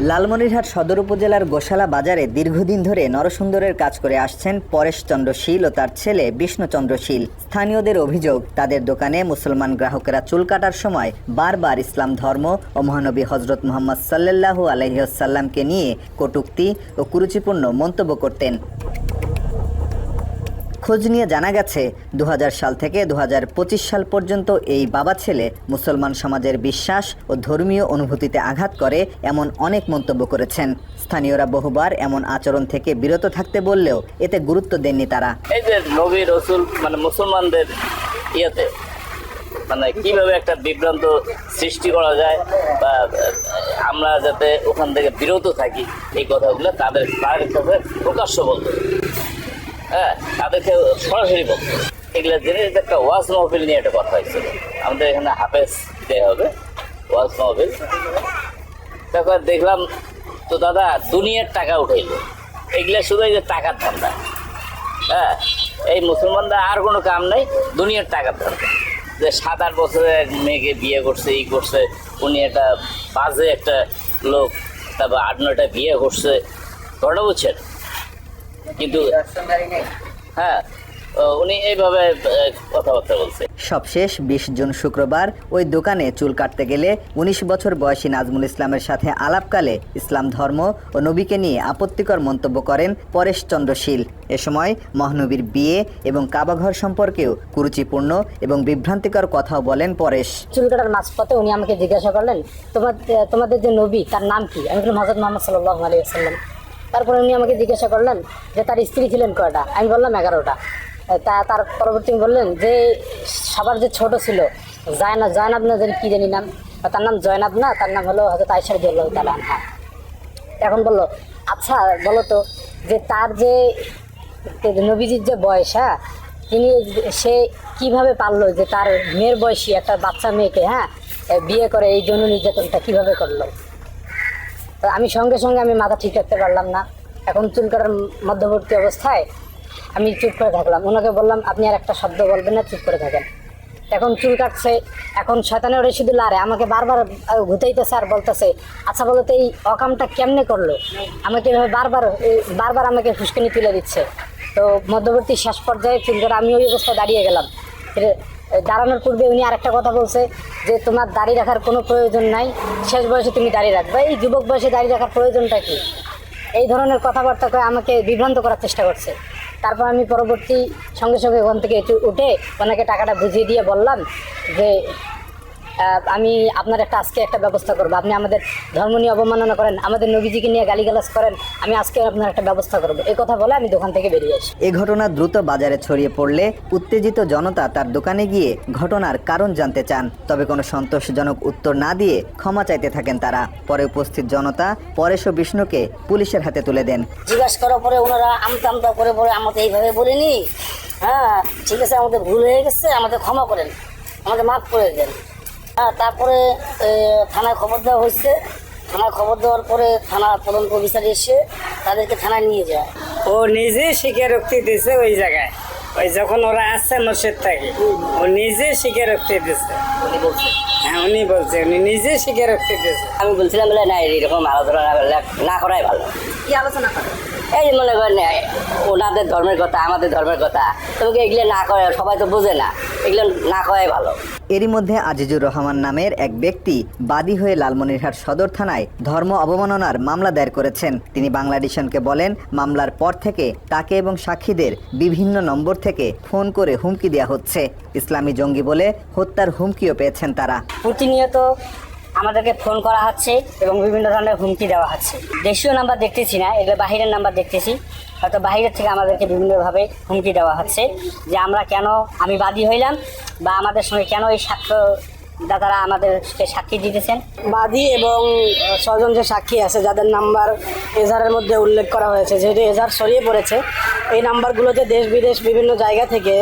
লালমনিরহাট সদর উপজেলার গোশালা বাজারে দীর্ঘদিন ধরে নরসুন্দরের কাজ করে আসছেন পরেশচন্দ্র শীল ও তার ছেলে বিষ্ণুচন্দ্র শীল। স্থানীয়দের অভিযোগ, তাদের দোকানে মুসলমান গ্রাহকেরা চুল কাটার সময় বারবার ইসলাম ধর্ম ও মহানবী হজরত মুহাম্মদ সাল্লাল্লাহু আলাইহি ওয়াসাল্লামকে নিয়ে কটূক্তি ও কুরুচিপূর্ণ মন্তব্য করতেন। খোঁজ নিয়ে জানা গেছে 2000 সাল থেকে 2025 সাল পর্যন্ত এই বাবা ছেলে মুসলমান সমাজের বিশ্বাস ও ধর্মীয় অনুভূতিতে আঘাত করে এমন অনেক মন্তব্য করেছেন। স্থানীয়রা বহুবার এমন আচরণ থেকে বিরত থাকতে বললেও এতে গুরুত্ব দেননি তারা। এই যে নবী রসুল মুসলমানদের ইয়েতে কিভাবে একটা বিভ্রান্ত সৃষ্টি করা যায় বা আমরা যাতে ওখান থেকে বিরত থাকি, এই কথাগুলো তাদের কাছে প্রকাশ্য বলতো, হ্যাঁ, তাদেরকে সরাসরি বলতো। এগুলো জিনিস একটা ওয়াজ মাহফিল নিয়ে একটা কথা হয়েছিল, আমাদের এখানে হাফেজ দেওয়া হবে ওয়াজ মাহফিল। তারপর দেখলাম তো দাদা দুনিয়ার টাকা উঠাইল, এগুলো শুধু এই যে টাকার ধান্দা। হ্যাঁ, এই মুসলমানরা আর কোনো কাম নাই, দুনিয়ার টাকার ধান্দা। যে 7-8 বছরের এক মেয়েকে বিয়ে করছে, ই করছে, উনি একটা বাজে একটা লোক, তারপর 8-9টা বিয়ে করছে, ঘটনা বুঝছেন। কিন্তু হ্যাঁ, উনি এইভাবে কথাবার্তা বলছে। সবশেষ 20 জুন শুক্রবার ওই দোকানে চুল কাটতে গেলে 19 বছর বয়সী নাজমুল ইসলামের সাথে আলাপকালে ইসলাম ধর্ম ও নবীকে নিয়ে আপত্তিকর মন্তব্য করেন পরেশচন্দ্র শীল। এ সময় মহানবীর বিয়ে এবং কাবাঘর সম্পর্কেও কুরুচিপূর্ণ এবং বিভ্রান্তিকর কথাও বলেন পরেশ। চুল কাটার মাঝপথে উনি আমাকে জিজ্ঞাসা করলেন, তোমাদের যে নবী তার নাম কি? আমি বললাম হযরত মুহাম্মদ সাল্লাল্লাহু আলাইহি ওয়াসাল্লাম। তারপরে উনি আমাকে জিজ্ঞাসা করলেন যে তার স্ত্রী ছিলেন কয়টা? আমি বললাম 11টা। তার পরবর্তী বললেন যে সবার যে ছোট ছিল জয়নাব না জানি কি জানি নাম, তার নাম জয়নাব না, তার নাম হলো হযরত আয়েশা রাদিয়াল্লাহু তাআলা আনহা। এখন বললো, আচ্ছা বলো তো যে তার যে নবীজির যে বয়স, হ্যাঁ, সে কিভাবে পারলো যে তার মেয়ের বয়সী একটা বাচ্চা মেয়েকে বিয়ে করে এই যৌন নির্যাতনটা কিভাবে করলো? তো আমি সঙ্গে সঙ্গে মাথা ঠিক রাখতে পারলাম না। এখন চুল কাটার মধ্যবর্তী অবস্থায় আমি চুপ করে থাকলাম। ওনাকে বললাম, আপনি আর একটা শব্দ বলবেন না, চুপ করে থাকেন। এখন চুল কাটছে, এখন শয়তানের রশিদুল্লাহ আরে আমাকে বারবার ঘুতাইতেছে আর বলতেছে, আচ্ছা বলো তো এই অকামটা কেমনে করলো? আমাকে এভাবে বারবার আমাকে ফুসকানি তুলে দিচ্ছে। তো মধ্যবর্তী শেষ পর্যায়ে চুল কাটা আমি ওই অবস্থায় দাঁড়িয়ে গেলাম। দাঁড়ানোর পূর্বে উনি আরেকটা কথা বলছে যে তোমার দাড়ি রাখার কোনো প্রয়োজন নাই, শেষ বয়সে তুমি দাড়ি রাখবে, এই যুবক বয়সে দাড়ি রাখার প্রয়োজনটা কি? এই ধরনের কথাবার্তা করে আমাকে বিভ্রান্ত করার চেষ্টা করছে। তারপর আমি পরবর্তী সঙ্গে সঙ্গে ওখান থেকে উঠে ওনাকে টাকাটা বুঝিয়ে দিয়ে বললাম যে আমি আপনার আজকে একটা ব্যবস্থা করবো। আপনি আমাদের ধর্ম নিয়ে অবমাননা করেন, আমাদের নবীজিকে নিয়ে গালিগালাজ করেন, আমি আজকে আপনার একটা ব্যবস্থা করবো। এই কথা বলে আমি দোকান থেকে বেরিয়ে আসি। এই ঘটনা দ্রুত বাজারে ছড়িয়ে পড়লে উত্তেজিত জনতা তার দোকানে গিয়ে ঘটনার কারণ জানতে চান, তবে কোনো সন্তোষজনক উত্তর না দিয়ে ক্ষমা চাইতে থাকেন তারা। পরে উপস্থিত জনতা পরেশ ও বিষ্ণুকে পুলিশের হাতে তুলে দেন। জিজ্ঞাসা করার পরে ওনারা আমতা করে বলে আমাকে এইভাবে বলিনি, হ্যাঁ ঠিক আছে, আমাদের ভুল হয়ে গেছে, আমাদের ক্ষমা করেন, আমাদের মাফ করে দেন। হ্যাঁ, তারপরে থানায় খবর দেওয়া হয়েছে। থানায় খবর দেওয়ার পরে থানা তদন্ত অফিসার এসে তাদেরকে থানায় নিয়ে যায়। ও নিজে স্বীকারোক্তি দিয়েছে ওই জায়গায়, ওই যখন ওরা আসছে মসজিদ থেকে, ও নিজে স্বীকারোক্তি দিয়েছে। উনি বলছে, হ্যাঁ উনি বলছে, উনি নিজে স্বীকারোক্তি দিয়েছে। আমি বলছিলাম বলে না, এরকম আলোচনা না করাই ভালো। কি আলোচনা করে? এই যে মনে করেন ওনাদের ধর্মের কথা, আমাদের ধর্মের কথা, তোমাকে এগুলো না করে, সবাই তো বোঝে না, এগুলো না করাই ভালো। এরই মধ্যে আজিজুর রহমান নামের এক ব্যক্তি বাদী হয়ে লালমনিরহাট সদর থানায় ধর্ম অবমাননার মামলা দায়ের করেছেন। তিনি বাংলাদেশনকে বলেন, মামলার পর থেকে তাকে এবং সাক্ষীদের বিভিন্ন নম্বর থেকে ফোন করে হুমকি দেওয়া হচ্ছে। ইসলামী জঙ্গি বলে হত্যার হুমকিও পেয়েছেন তারা। প্রতিনিয়ত আমাদেরকে ফোন করা হচ্ছে এবং বিভিন্ন ধরনের হুমকি দেওয়া হচ্ছে। দেশীয় নাম্বার দেখতেছি না, এগুলো বাহিরের নাম্বার দেখতেছি। হয়তো বাহিরের থেকে আমাদেরকে বিভিন্নভাবে হুমকি দেওয়া হচ্ছে যে আমরা কেন, আমি বাদী হইলাম বা আমাদের সঙ্গে কেন এই সাক্ষ্যদাতারা আমাদেরকে সাক্ষী দিতেছেন। বাদী এবং 6 জন যে সাক্ষী আছে যাদের নাম্বার এজাহারের মধ্যে উল্লেখ করা হয়েছে, যেহেতু এজাহার ছড়িয়ে পড়েছে, এই নাম্বারগুলোতে দেশ বিদেশ বিভিন্ন জায়গা থেকে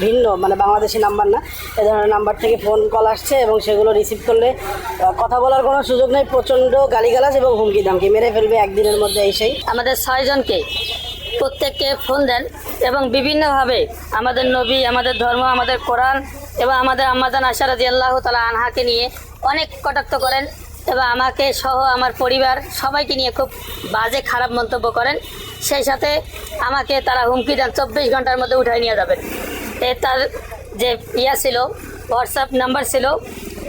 ভিন্ন বাংলাদেশি নাম্বার না, এ ধরনের নাম্বার থেকে ফোন কল আসছে এবং সেগুলো রিসিভ করলে কথা বলার কোনো সুযোগ নেই, প্রচণ্ড গালিগালাজ এবং হুমকি দামকি, মেরে ফেলবে একদিনের মধ্যে। সেই আমাদের 6 জনকে প্রত্যেককে ফোন দেন এবং বিভিন্নভাবে আমাদের নবী, আমাদের ধর্ম, আমাদের কোরআন এবং আমাদের আম্মাজান আয়েশা রাদিয়াল্লাহু তাআলা আনহাকে নিয়ে অনেক কটাক্ষ করেন এবং আমাকে সহ আমার পরিবার সবাইকে নিয়ে খুব বাজে খারাপ মন্তব্য করেন। সেই সাথে আমাকে তারা হুমকি দেন 24 ঘন্টার মধ্যে উঠাই নিয়ে যাবেন। তার যে ছিল হোয়াটসঅ্যাপ নাম্বার ছিল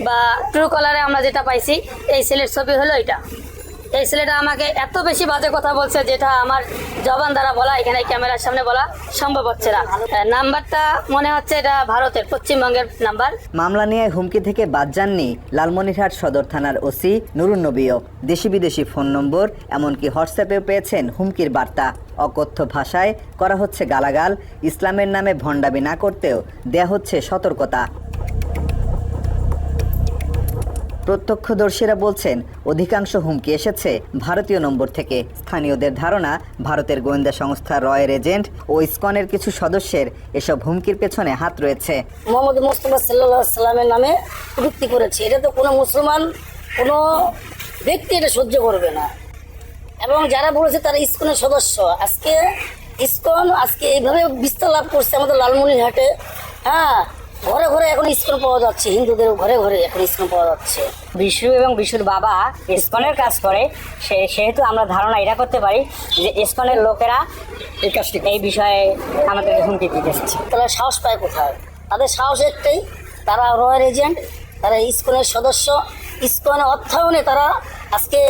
বা ট্রু কলারে আমরা যেটা পাইছি, এই ছেলের ছবি হলো এটা। এই ছেলেটা আমাকে এত বেশি বাজে কথা বলছে, যেটা আমার জবান দ্বারা বলা, এখানে ক্যামেরার সামনে বলা সম্ভব হচ্ছে না। নাম্বারটা মনে হচ্ছে এটা ভারতের, পশ্চিমবঙ্গের নাম্বার। মামলা নিয়ে হুমকি থেকে বাদ যাননি লালমনিরহাট সদর থানার ওসি নুরুন নবীও। দেশি বিদেশি ফোন নম্বর, এমনকি হোয়াটসঅ্যাপেও পেয়েছেন হুমকির বার্তা। অকথ্য ভাষায় করা হচ্ছে গালাগাল, ইসলামের নামে ভণ্ডামি না করতেও দেয়া হচ্ছে সতর্কতা। প্রত্যক্ষদর্শীরা বলছেন অধিকাংশ হুমকি এসেছে ভারতীয় নম্বর থেকে। স্থানীয়দের ধারণা, ভারতের গোয়েন্দা সংস্থা রয়ের এজেন্ট ও ইসকনের কিছু সদস্যের এসব হুমকির পেছনে হাত রয়েছে। মোহাম্মদ মুস্তাফা সাল্লাল্লাহু আলাইহি সাল্লামের নামে কটূক্তি করেছে, এটা তো কোনো মুসলমান কোনো ব্যক্তি এটা সহ্য করবে না। এবং যারা বলেছে তারা ইসকনের সদস্য। ইসকন আজকে এইভাবে বিস্তার লাভ করছে আমাদের লালমনিরহাটে। হ্যাঁ, ঘরে ঘরে এখন ইসকন পাওয়া যাচ্ছে, হিন্দুদের ঘরে ঘরে এখন ইসকন পাওয়া যাচ্ছে। বিশু এবং বিশুর বাবা ইসকনের কাজ করে, সেহেতু আমরা ধারণা এটা করতে পারি যে ইসকনের লোকেরা এই বিষয়ে আমাদেরকে হুমকি দিতেছে। তারা সাহস পায় কোথায়? তাদের সাহস একটাই, তারা রয়্যাল এজেন্ট, তারা ইসকনের সদস্য। ইসকনের অর্থায়নে তারা আজকে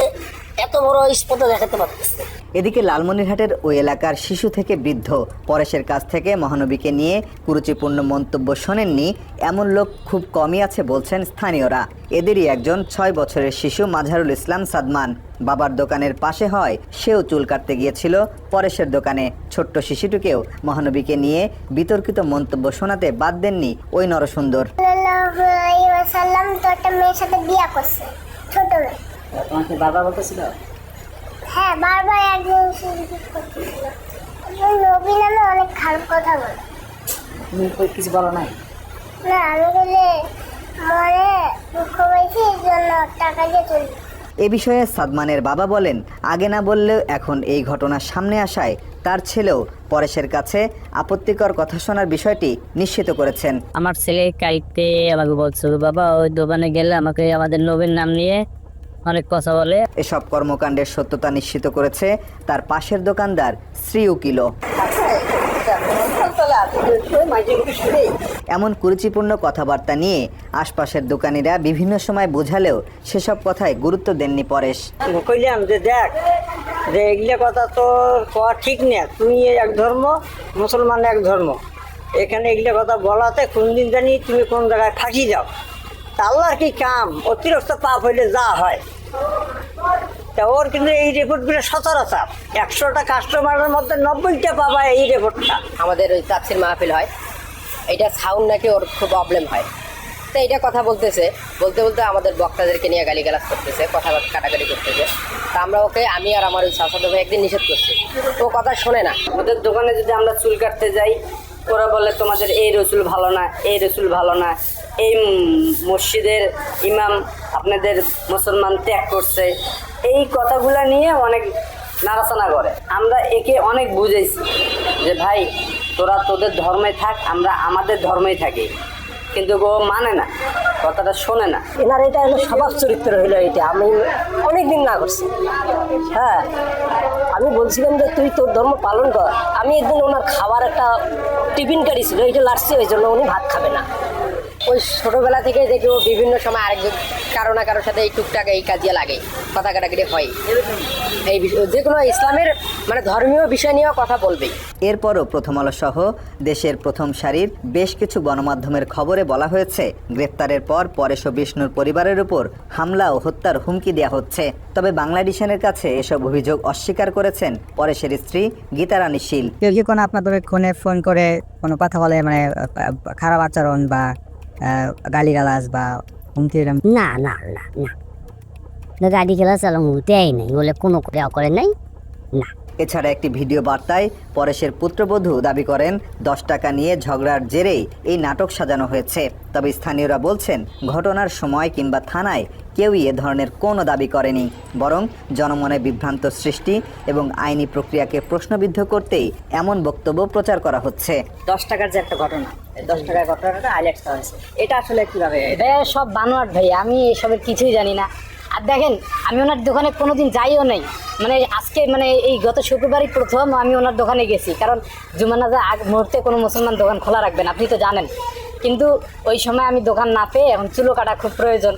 এত বড় স্পর্ধা দেখাতে পারতেছে। এদিকে লালমনিরহাটের ওই এলাকার শিশু থেকে বৃদ্ধ পরেশের কাছ থেকে মহানবীকে নিয়ে কুরুচিপূর্ণ মন্তব্য শোনেননি এমন লোক খুব কমই আছে বলছেন স্থানীয়রা। এদেরই একজন 6 বছরের শিশু মাঝারুল ইসলাম সাদমান। বাবার দোকানের পাশে হয় সেও চুল কাটতে গিয়েছিল পরেশের দোকানে। ছোট্ট শিশুটিকেও মহানবীকে নিয়ে বিতর্কিত মন্তব্য শোনাতে বাদ দেননি ওই নরসুন্দর। সাল্লাল্লাহু আলাইহি ওয়াসাল্লাম তো একটা মেয়ের সাথে বিয়ে করছে, ছোট মেয়ে। তোমাকে বাবা বলতেছিল? হ্যাঁ, বারবার একজন জিজ্ঞেস করতেছিল। এবং নবী নামে অনেক খারাপ কথা বলে। তুমি কিছু বলো নাই? না, আমি গেলে মনে দুঃখ পাইছি, এই জন্য টাকা দিয়ে চলি। এ বিষয়ে সাদমানের বাবা বলেন, আগে না বললেও এখন এই ঘটনা সামনে আসায় তার ছেলেও পরেশের কাছে আপত্তিকর কথা শোনার বিষয়টি নিশ্চিত করেছেন। আমার ছেলে কালকে আমাকে বলছিল, বাবা ওই দোকানে গেলে আমাকে আমাদের নবীর নাম নিয়ে অনেক কথা বলে। এসব কর্মকাণ্ডের সত্যতা নিশ্চিত করেছে তার পাশের দোকানদার শ্রী উকিলও। এমন কুরুচিপূর্ণ কথাবার্তা নিয়ে আশপাশের দোকানিরা বিভিন্ন সময় বোঝালেও সেসব কথায় গুরুত্ব দেননি পরেশ। কইলাম যে দেখ, যে এগুলো কথা তো কওয়া ঠিক না, তুই এক ধর্ম, মুসলমান এক ধর্ম, এখানে এগুলো কথা বলাতে কোন দিন জানি তুমি কোন জায়গায় ফাঁসি যাও। তা আল্লাহর কি কাম, অতিরিক্ত পাপ হইলে যা হয়। তা ওর কিন্তু এই রিপোর্টগুলো সচরাচর 100টা কাস্টমারের মধ্যে 90টা পাবা এই রিপোর্টটা। আমাদের ওই তাফসির মাহফিল হয়, এটা সাউন্ড নাকি ওর খুব প্রবলেম হয়। তো এটা কথা বলতে বলতে আমাদের বক্তাদেরকে নিয়ে গালিগালাজ করতেছে, কথাবার্তা কাটাকাটি করতেছে। তা আমরা ওকে, আমি আর আমার ওই সাসাদ ভাই একদিন নিষেধ করছি, ও কথা শোনে না। ওদের দোকানে যদি আমরা চুল কাটতে যাই, ওরা বলে তোমাদের এই রসুল ভালো না, এই রসুল ভালো না, এই মসজিদের ইমাম আপনাদের মুসলমান ত্যাগ করছে। এই কথাগুলো নিয়ে অনেক নাড়াচাড়া করে। আমরা একে অনেক বুঝাইছি যে ভাই তোরা তোদের ধর্মে থাক, আমরা আমাদের ধর্মেই থাকি, কিন্তু ও মানে না, কথাটা শোনে না। এনার এটা হলো স্বভাব চরিত্র হলো এটা। আমি অনেকদিন না করছি। হ্যাঁ, আমি বলছিলাম যে তুই তোর ধর্ম পালন কর। আমি একদিন ওনার খাবার একটা টিফিন কারি ছিল, এটা লাড়ছি, ওই জন্য উনি ভাত খাবে না। ওই ছোটোবেলা থেকে দেখি ও বিভিন্ন সময় আরেকজন কারো না কারোর সাথে এই টুকটাক এই কাজিয়া লাগে, কথা কাটাকাটি হয়। এই বিষয় যে কোনো ইসলামের মানে ধর্মীয় বিষয় নিয়েও কথা বলবেই। এরপরও প্রথম আলো সহ দেশের প্রথম সারির বেশ কিছু গণমাধ্যমের খবরে বলা হয়েছে, গ্রেপ্তারের পর পরেশ ও বিষ্ণুর পরিবারের উপর হামলা ও হত্যার হুমকি দেওয়া হচ্ছে। তবে বাংলাদেশের কাছে এসব অভিযোগ অস্বীকার করেছেন পরেশের স্ত্রী গীতারানী শীল। কেউ কি কোনো আপনাদের ফোনে ফোন করে কোনো কথা বলে, মানে খারাপ আচরণ বা গালিগালাজ বা হুমকি? না না না না, গাড়ি খেলা চালানো দেয় নাই বলে কোনো করে নাই না। এছাড়া একটি ভিডিও বার্তায় পরেশের পুত্রবধূ দাবি করেন 10 টাকা নিয়ে ঝগড়ার জেরেই এই নাটক সাজানো হয়েছে। তবে স্থানীয়রা বলছেন ঘটনার সময় কিংবা থানায় কেউই এ ধরনের কোনো দাবি করেনি, বরং জনমনে বিভ্রান্ত সৃষ্টি এবং আইনি প্রক্রিয়াকে প্রশ্নবিদ্ধ করতেই এমন বক্তব্য প্রচার করা হচ্ছে। 10 টাকার যে একটা ঘটনা, 10 টাকার ঘটনাটা হাইলাইট করা হয়েছে, এটা আসলে কিভাবে? এটা সব বানোয়াট ভাই, আমি এসবের কিছুই জানি না। আর দেখেন আমি ওনার দোকানে কোনোদিন যাইও নাই, মানে আজকে মানে এই গত শুক্রবারই প্রথম আমি ওনার দোকানে গেছি, কারণ জুমার নামাজের আগ মুহূর্তে কোনো মুসলমান দোকান খোলা রাখবেন আপনি তো জানেন। কিন্তু ওই সময় আমি দোকান না পেয়ে এখন চুলো কাটা খুব প্রয়োজন,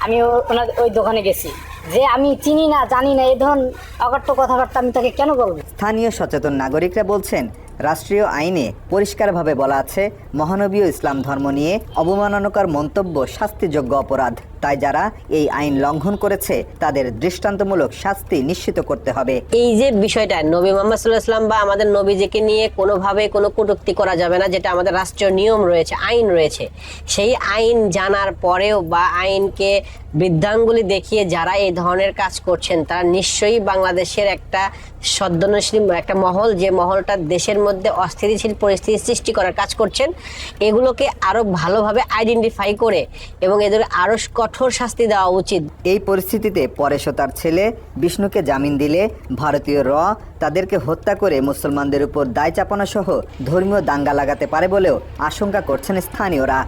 আমি ওনার ওই দোকানে গেছি। যে আমি চিনি না জানি না এই ধরুন অকট্য কথাবার্তা আমি তাকে কেন বলবো? স্থানীয় সচেতন নাগরিকরা বলছেন, রাষ্ট্রীয় আইনে পরিষ্কারভাবে বলা আছে মহানবী ইসলাম ধর্ম নিয়ে অবমাননাকর মন্তব্য শাস্তিযোগ্য অপরাধ। তাই যারা এই আইন লঙ্ঘন করেছে তাদের দৃষ্টান্তমূলক শাস্তি নিশ্চিত করতে হবে। এই যে বিষয়টা নবী মুহাম্মদ সাল্লাল্লাহু আলাইহি ওয়াসাল্লাম বা আমাদের নবীজিকে নিয়ে কোনোভাবে কোনো কটূক্তি করা যাবে না, যেটা আমাদের রাষ্ট্রীয় নিয়ম রয়েছে, আইন রয়েছে। সেই আইন জানার পরেও বা আইনকে বৃদ্ধাঙ্গুলি দেখিয়ে যারা এই ধরনের কাজ করছেন তারা নিশ্চয়ই বাংলাদেশের একটা সদ্যনশীল একটা মহল, যে মহলটা দেশের মধ্যে অস্থিতিশীল পরিস্থিতি সৃষ্টি করার কাজ করছেন, এগুলোকে আরো ভালোভাবে আইডেন্টিফাই করে এবং এদের আরো কঠোর শাস্তি দেওয়া উচিত। এই পরিস্থিতিতে পরেশ ও তার ছেলে বিষ্ণুকে জামিন দিলে ভারতীয় র তাদেরকে হত্যা করে মুসলমানদের উপর দায় চাপানো সহ ধর্মীয় দাঙ্গা লাগাতে পারে বলেও আশঙ্কা করছেন স্থানীয়রা।